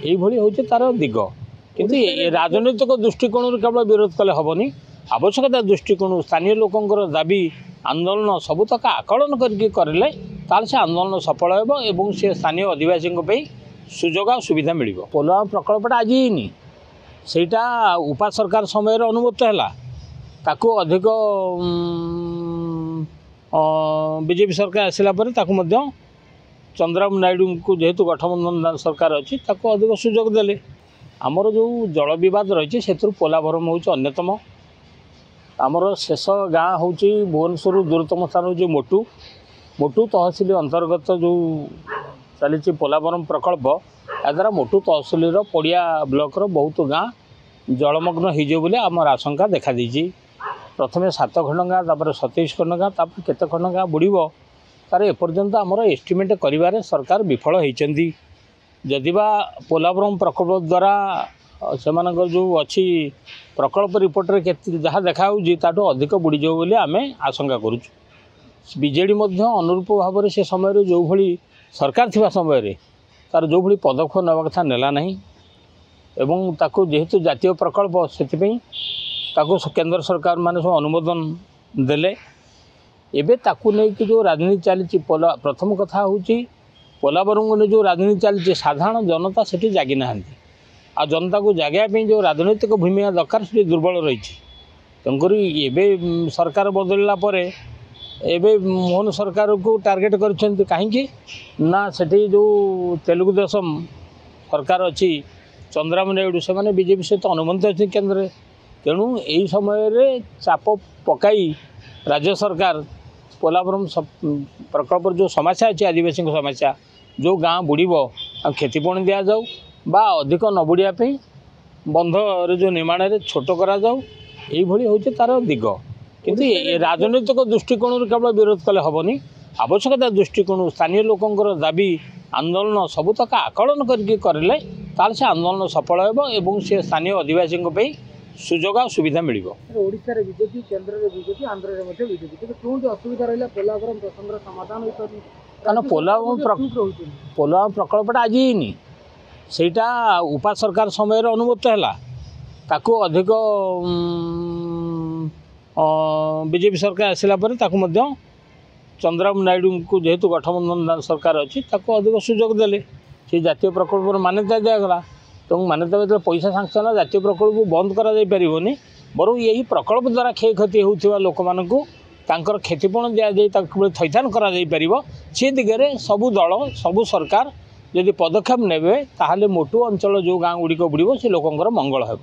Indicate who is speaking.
Speaker 1: এইভাবে হচ্ছে তার দিগ কিন্তু রাজনৈতিক দৃষ্টিकोण केवल विरोध कले हेनी आवश्यकता दृष्टिकोण स्थानीय लोकंर दाबी आंदोलन सबुतक आकलन करके करें ताल से आंदोलन सफल हो से स्थानीय आदिवासी सुजोग आ सुविधा मिल पोलवा प्रकल्पटा आज ही सेटा उपा सरकार समय अनुमत है ताकू अधिक बीजेपी सरकार आसला चंद्रबाबू नायडू को जेहेतु गठबंधन सरकार अच्छी अधिक सुजोग देले आमर जो जल विवाद रही से पोलाभरम हूँ अन्यतम आमर शेष गाँ हूँ भुवनेश्वर दूरतम स्थान हूँ मोटू मोटू तहसिल अंतर्गत जो चली पोलाभरम प्रकल्प याद्वारा मोटू तहसिल पड़िया ब्लॉक बहुत गाँ जलमग्न हो आमर आशंका देखा देछि प्रथम 7 खंड गाँ तापर 27 खंड गाँ तापर केते खंड गाँ बुड़ीबो तार एपर्यंत आमर एस्टिमेट करिवारे सरकार विफल होइचंदी जदिबा पोलाभरम प्रकल्प द्वारा से जो अच्छी प्रकल्प रिपोर्ट रे जहाँ देखा ताठू अधिक बुड़ी जाओ बोली आमे आशंका करुचु बीजेडी अनुरूप भाव से समय जो भली सरकार थिबा समय रे तार जो भली पदक्षेप नेबा कथा नेला नहीं एवं ताकू जेहेतु जातीय प्रकल्प से केंद्र सरकार माने सब अनुमोदन देले एबे ताकू नहीं कि जो राजनीति चली प्रथम कथा हूँ पोलाभरम ने जो राजनीति चली साधारण जनता से जागी ना आ जनता को जगह जो राजनैतिक भूमिका दरकार से दुर्बल रही तेणुक सरकार बदलला एबे मोहन सरकार को टार्गेट कर कहीं ना सेठी जो तेलुगु देशम सरकार अच्छी चंद्रबाबू नायडू से माने बीजेपी सहित अनुबंध अच्छी केन्द्र तेणु यही समय रे चाप पकाई राज्य सरकार पोलाभरम प्रकल्प जो समस्या अच्छी आदिवासी समस्या जो गाँ बुड़ीब क्षतिपूरण दि जाऊ बा अधिक न बुड़िया बंध जो निर्माण छोट करा जाऊ यही हूँ तार दिग किंतु राजनैतिक दृष्टिकोण केवल विरोध कले हेनी आवश्यकता दृष्टिकोण स्थानीय लोकंर दाबी आंदोलन सबुतक आकलन करके करें ताल से आंदोलन सफल हो से स्थानीय आदिवासी सुजोग आ सुविधा मिल
Speaker 2: बीजेपी केन्द्र में बीजेपी आंध्र में बीजेपी क्यों असुविधा रहा पोलाभरम प्रसंग समाधान हो
Speaker 1: कारण पोलवा प्रकल्पटा आज ही सेटा उपा सरकार समय अनुमत है ताकू अधिक बीजेपी सरकार आसला चंद्रबाबू नायडू को जेहेतु गठबंधन सरकार अच्छी अधिक सुजोग देले से जातीय प्रकल्प मान्यता दिगला तो मान्यता जो पैसा सांक्शन जातीय प्रकल्प बंद कर बर यही प्रकल्प द्वारा क्षयक्षति होता लोक मानू तांकर क्षतिपूरण दि जाए थैथान कर दिगरे सबू दल सबू सरकार यदि पदक्षेप नेबे ताहले मोटू अंचल जो गाँ गुड़िक बुड़ीब से लोकंर मंगल हो।